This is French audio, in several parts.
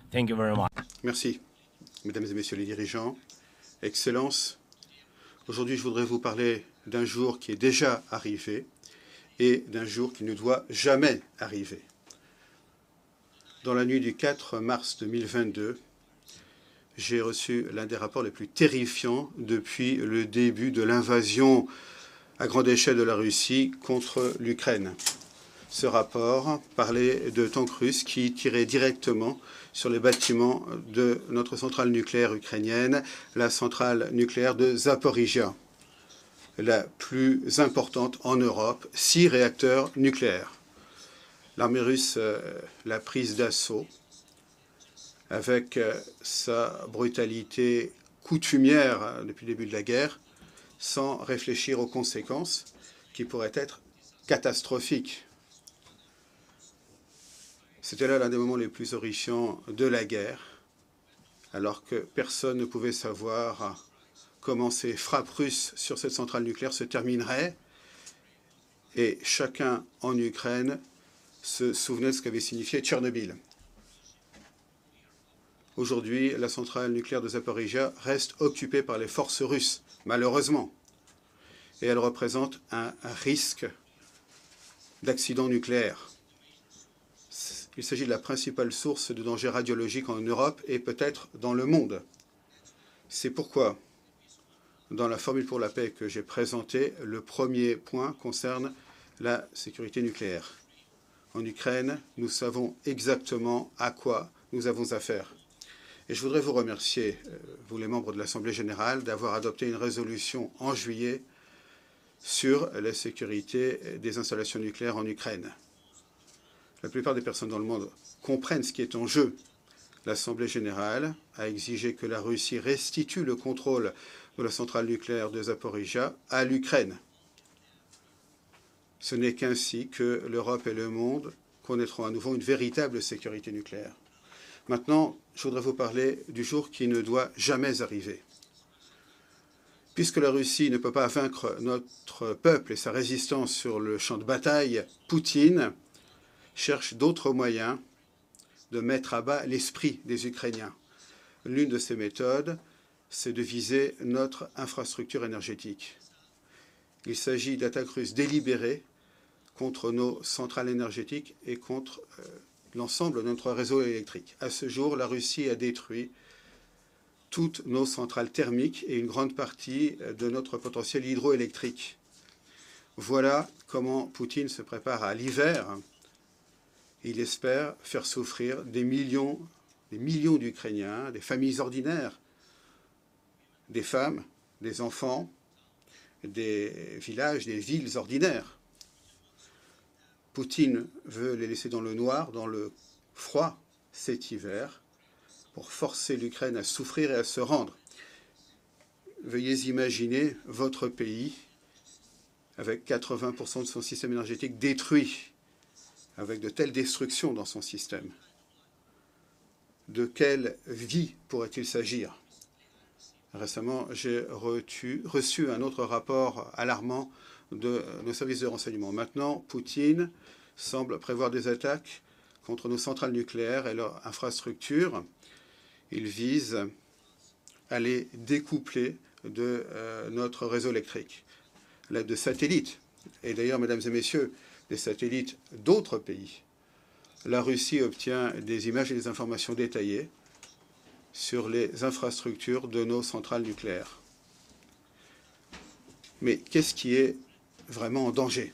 Thank you very much. Merci, mesdames et messieurs les dirigeants, Excellences. Aujourd'hui, je voudrais vous parler d'un jour qui est déjà arrivé et d'un jour qui ne doit jamais arriver. Dans la nuit du 4 mars 2022, j'ai reçu l'un des rapports les plus terrifiants depuis le début de l'invasion à grande échelle de la Russie contre l'Ukraine. Ce rapport parlait de tanks russes qui tiraient directement sur les bâtiments de notre centrale nucléaire ukrainienne, la centrale nucléaire de Zaporizhia, la plus importante en Europe, 6 réacteurs nucléaires. L'armée russe l'a prise d'assaut avec sa brutalité coutumière depuis le début de la guerre, sans réfléchir aux conséquences qui pourraient être catastrophiques. C'était là l'un des moments les plus horrifiants de la guerre, alors que personne ne pouvait savoir comment ces frappes russes sur cette centrale nucléaire se termineraient, et chacun en Ukraine se souvenait de ce qu'avait signifié Tchernobyl. Aujourd'hui, la centrale nucléaire de Zaporizhia reste occupée par les forces russes, malheureusement, et elle représente un risque d'accident nucléaire. Il s'agit de la principale source de danger radiologique en Europe et peut-être dans le monde. C'est pourquoi, dans la formule pour la paix que j'ai présentée, le premier point concerne la sécurité nucléaire. En Ukraine, nous savons exactement à quoi nous avons affaire. Et je voudrais vous remercier, vous les membres de l'Assemblée générale, d'avoir adopté une résolution en juillet sur la sécurité des installations nucléaires en Ukraine. La plupart des personnes dans le monde comprennent ce qui est en jeu. L'Assemblée générale a exigé que la Russie restitue le contrôle de la centrale nucléaire de Zaporizhia à l'Ukraine. Ce n'est qu'ainsi que l'Europe et le monde connaîtront à nouveau une véritable sécurité nucléaire. Maintenant, je voudrais vous parler du jour qui ne doit jamais arriver. Puisque la Russie ne peut pas vaincre notre peuple et sa résistance sur le champ de bataille, Poutine cherche d'autres moyens de mettre à bas l'esprit des Ukrainiens. L'une de ces méthodes, c'est de viser notre infrastructure énergétique. Il s'agit d'attaques russes délibérées contre nos centrales énergétiques et contre l'ensemble de notre réseau électrique. À ce jour, la Russie a détruit toutes nos centrales thermiques et une grande partie de notre potentiel hydroélectrique. Voilà comment Poutine se prépare à l'hiver. Il espère faire souffrir des millions d'Ukrainiens, des familles ordinaires, des femmes, des enfants, des villages, des villes ordinaires. Poutine veut les laisser dans le noir, dans le froid cet hiver, pour forcer l'Ukraine à souffrir et à se rendre. Veuillez imaginer votre pays avec 80% de son système énergétique détruit, avec de telles destructions dans son système. De quelle vie pourrait-il s'agir? Récemment, j'ai reçu un autre rapport alarmant de nos services de renseignement. Maintenant, Poutine semble prévoir des attaques contre nos centrales nucléaires et leurs infrastructures. Il vise à les découpler de notre réseau électrique. À l'aide de satellites, et d'ailleurs, mesdames et messieurs, des satellites d'autres pays, la Russie obtient des images et des informations détaillées sur les infrastructures de nos centrales nucléaires. Mais qu'est-ce qui est vraiment en danger?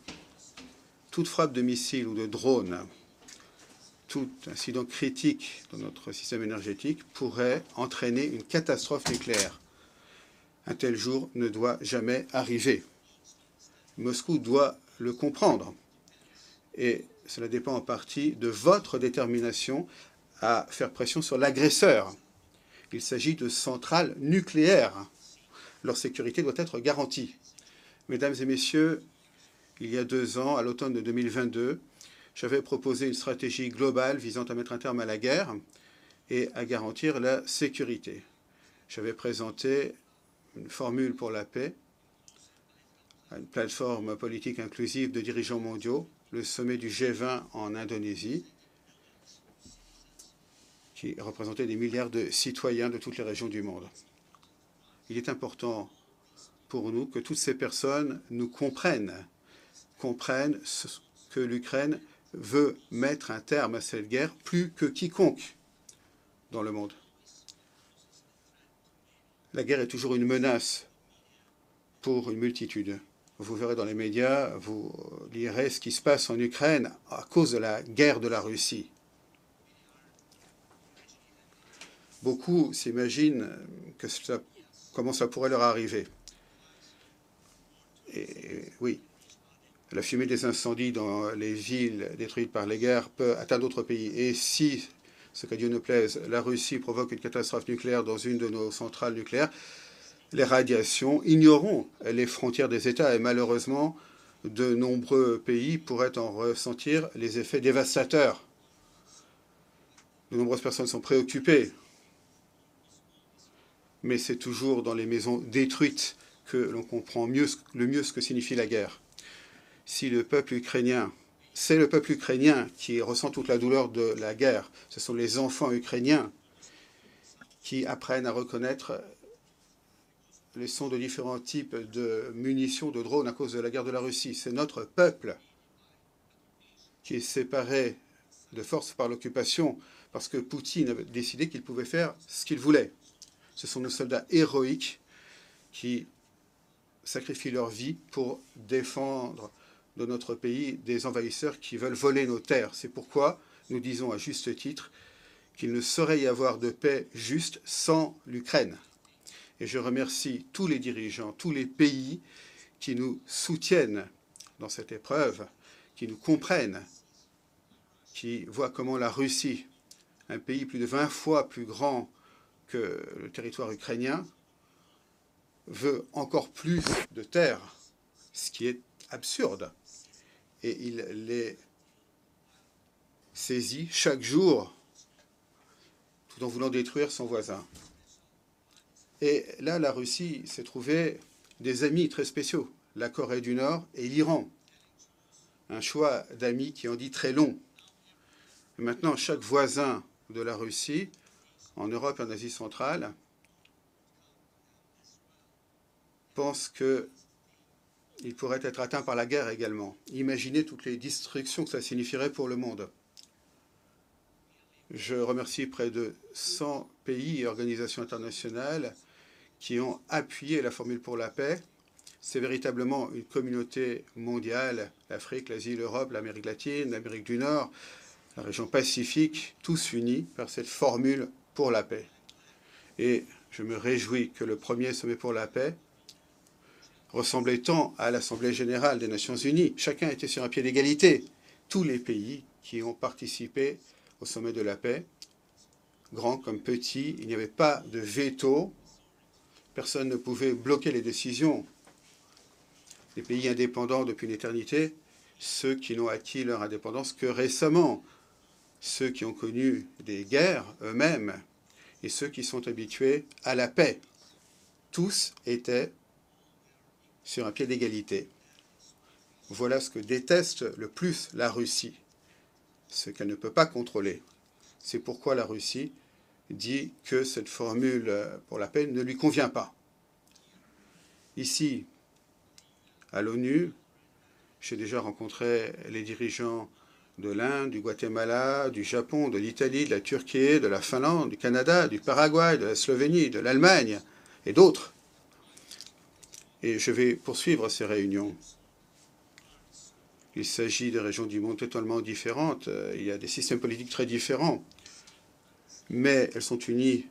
Toute frappe de missiles ou de drones, tout incident critique dans notre système énergétique pourrait entraîner une catastrophe nucléaire. Un tel jour ne doit jamais arriver. Moscou doit le comprendre. Et cela dépend en partie de votre détermination à faire pression sur l'agresseur. Il s'agit de centrales nucléaires. Leur sécurité doit être garantie. Mesdames et messieurs, il y a 2 ans, à l'automne de 2022, j'avais proposé une stratégie globale visant à mettre un terme à la guerre et à garantir la sécurité. J'avais présenté une formule pour la paix, une plateforme politique inclusive de dirigeants mondiaux, le sommet du G20 en Indonésie, qui représentaient des milliards de citoyens de toutes les régions du monde. Il est important pour nous que toutes ces personnes nous comprennent que l'Ukraine veut mettre un terme à cette guerre plus que quiconque dans le monde. La guerre est toujours une menace pour une multitude. Vous verrez dans les médias, vous lirez ce qui se passe en Ukraine à cause de la guerre de la Russie. Beaucoup s'imaginent comment ça pourrait leur arriver. Et oui, la fumée des incendies dans les villes détruites par les guerres peut atteindre d'autres pays. Et si, ce qu'à Dieu ne plaise, la Russie provoque une catastrophe nucléaire dans une de nos centrales nucléaires, les radiations ignoreront les frontières des États et malheureusement, de nombreux pays pourraient en ressentir les effets dévastateurs. De nombreuses personnes sont préoccupées, mais c'est toujours dans les maisons détruites que l'on comprend le mieux ce que signifie la guerre. Si le peuple ukrainien, c'est le peuple ukrainien qui ressent toute la douleur de la guerre, ce sont les enfants ukrainiens qui apprennent à reconnaître les sons de différents types de munitions, de drones à cause de la guerre de la Russie. C'est notre peuple qui est séparé de force par l'occupation parce que Poutine a décidé qu'il pouvait faire ce qu'il voulait. Ce sont nos soldats héroïques qui sacrifient leur vie pour défendre de notre pays des envahisseurs qui veulent voler nos terres. C'est pourquoi nous disons à juste titre qu'il ne saurait y avoir de paix juste sans l'Ukraine. Et je remercie tous les dirigeants, tous les pays qui nous soutiennent dans cette épreuve, qui nous comprennent, qui voient comment la Russie, un pays plus de 20 fois plus grand que le territoire ukrainien, veut encore plus de terres, ce qui est absurde. Et il les saisit chaque jour tout en voulant détruire son voisin. Et là, la Russie s'est trouvée des amis très spéciaux, la Corée du Nord et l'Iran. Un choix d'amis qui en dit très long. Et maintenant, chaque voisin de la Russie, en Europe et en Asie centrale, pense qu'il pourrait être atteint par la guerre également. Imaginez toutes les destructions que ça signifierait pour le monde. Je remercie près de 100 pays et organisations internationales qui ont appuyé la formule pour la paix. C'est véritablement une communauté mondiale, l'Afrique, l'Asie, l'Europe, l'Amérique latine, l'Amérique du Nord, la région Pacifique, tous unis par cette formule pour la paix. Et je me réjouis que le premier sommet pour la paix ressemblait tant à l'Assemblée générale des Nations unies. Chacun était sur un pied d'égalité. Tous les pays qui ont participé au sommet de la paix, grands comme petits, il n'y avait pas de veto. Personne ne pouvait bloquer les décisions. Les pays indépendants depuis une éternité, ceux qui n'ont acquis leur indépendance que récemment, ceux qui ont connu des guerres eux-mêmes et ceux qui sont habitués à la paix. Tous étaient sur un pied d'égalité. Voilà ce que déteste le plus la Russie, ce qu'elle ne peut pas contrôler. C'est pourquoi la Russie dit que cette formule pour la paix ne lui convient pas. Ici, à l'ONU, j'ai déjà rencontré les dirigeants de l'Inde, du Guatemala, du Japon, de l'Italie, de la Turquie, de la Finlande, du Canada, du Paraguay, de la Slovénie, de l'Allemagne et d'autres. Et je vais poursuivre ces réunions. Il s'agit de régions du monde totalement différentes. Il y a des systèmes politiques très différents. Mais elles sont unies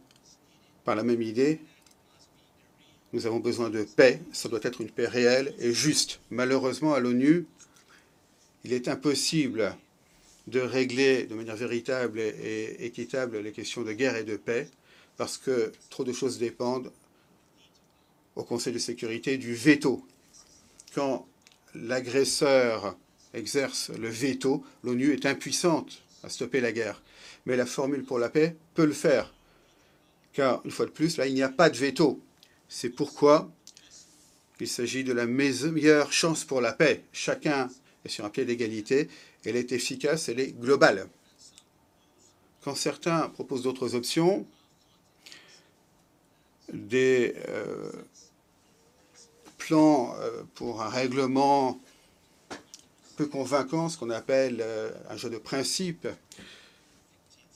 par la même idée. Nous avons besoin de paix. Ça doit être une paix réelle et juste. Malheureusement, à l'ONU, il est impossible de régler de manière véritable et équitable les questions de guerre et de paix parce que trop de choses dépendent au Conseil de sécurité du veto. Quand l'agresseur exerce le veto, l'ONU est impuissante à stopper la guerre. Mais la formule pour la paix peut le faire. Car, une fois de plus, là, il n'y a pas de veto. C'est pourquoi il s'agit de la meilleure chance pour la paix. Chacun est sur un pied d'égalité. Elle est efficace, elle est globale. Quand certains proposent d'autres options, des plans pour un règlement peu convaincant, ce qu'on appelle un jeu de principe,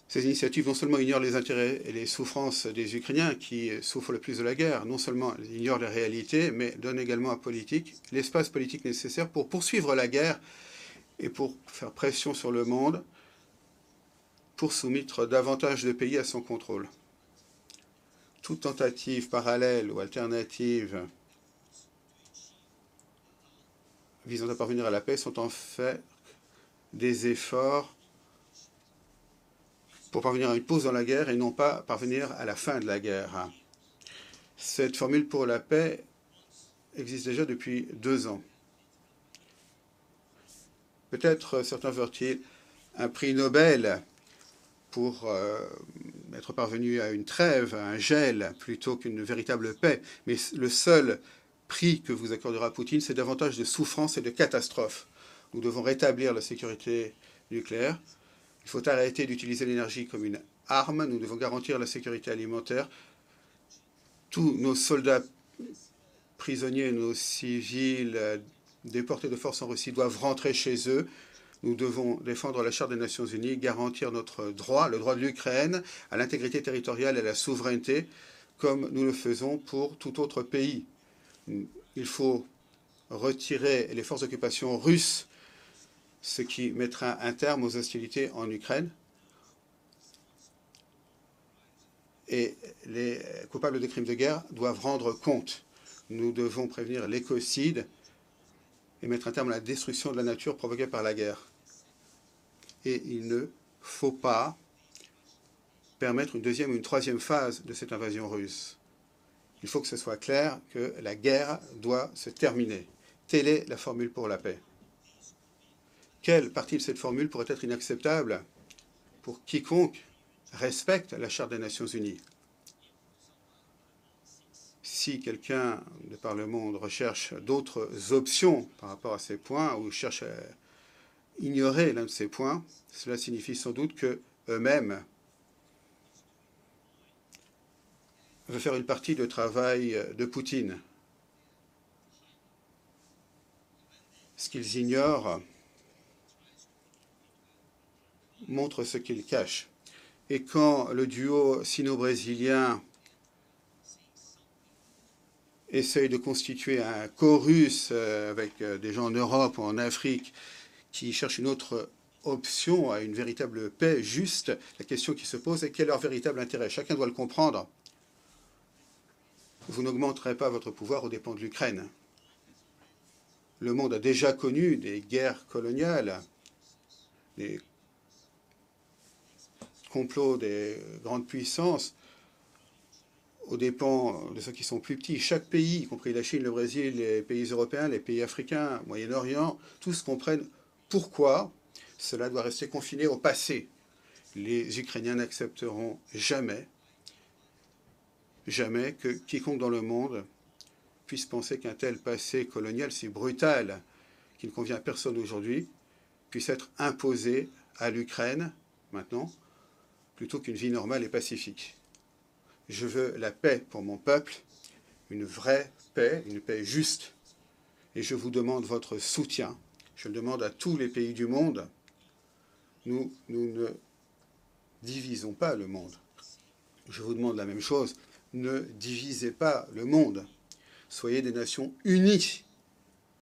ces initiatives non seulement ignorent les intérêts et les souffrances des Ukrainiens qui souffrent le plus de la guerre, non seulement ignorent les réalités, mais donnent également à politique l'espace politique nécessaire pour poursuivre la guerre et pour faire pression sur le monde, pour soumettre davantage de pays à son contrôle. Toute tentative parallèle ou alternative visant à parvenir à la paix sont en fait des efforts pour parvenir à une pause dans la guerre et non pas parvenir à la fin de la guerre. Cette formule pour la paix existe déjà depuis 2 ans. Peut-être certains veulent-ils un prix Nobel pour être parvenu à une trêve, à un gel, plutôt qu'une véritable paix. Mais le seul prix que vous accordera Poutine, c'est davantage de souffrance et de catastrophes. Nous devons rétablir la sécurité nucléaire. Il faut arrêter d'utiliser l'énergie comme une arme. Nous devons garantir la sécurité alimentaire. Tous nos soldats prisonniers, nos civils déportés de force en Russie doivent rentrer chez eux. Nous devons défendre la Charte des Nations Unies, garantir notre droit, le droit de l'Ukraine, à l'intégrité territoriale et à la souveraineté, comme nous le faisons pour tout autre pays. Il faut retirer les forces d'occupation russes, ce qui mettra un terme aux hostilités en Ukraine. Et les coupables de crimes de guerre doivent rendre compte. Nous devons prévenir l'écocide et mettre un terme à la destruction de la nature provoquée par la guerre. Et il ne faut pas permettre une deuxième ou une troisième phase de cette invasion russe. Il faut que ce soit clair que la guerre doit se terminer. Telle est la formule pour la paix. Quelle partie de cette formule pourrait être inacceptable pour quiconque respecte la Charte des Nations Unies? Si quelqu'un de par le monde recherche d'autres options par rapport à ces points ou cherche à ignorer l'un de ces points, cela signifie sans doute qu'eux-mêmes veulent faire une partie du travail de Poutine. Ce qu'ils ignorent montre ce qu'ils cachent. Et quand le duo sino-brésilien essaye de constituer un chorus avec des gens en Europe ou en Afrique qui cherchent une autre option à une véritable paix juste, la question qui se pose est quel est leur véritable intérêt? Chacun doit le comprendre. Vous n'augmenterez pas votre pouvoir aux dépens de l'Ukraine. Le monde a déjà connu des guerres coloniales, des complots des grandes puissances aux dépens de ceux qui sont plus petits. Chaque pays, y compris la Chine, le Brésil, les pays européens, les pays africains, Moyen-Orient, tous comprennent pourquoi cela doit rester confiné au passé. Les Ukrainiens n'accepteront jamais, jamais que quiconque dans le monde puisse penser qu'un tel passé colonial si brutal, qui ne convient à personne aujourd'hui, puisse être imposé à l'Ukraine, maintenant, plutôt qu'une vie normale et pacifique. Je veux la paix pour mon peuple, une vraie paix, une paix juste. Et je vous demande votre soutien. Je le demande à tous les pays du monde. Nous ne divisons pas le monde. Je vous demande la même chose. Ne divisez pas le monde. Soyez des nations unies.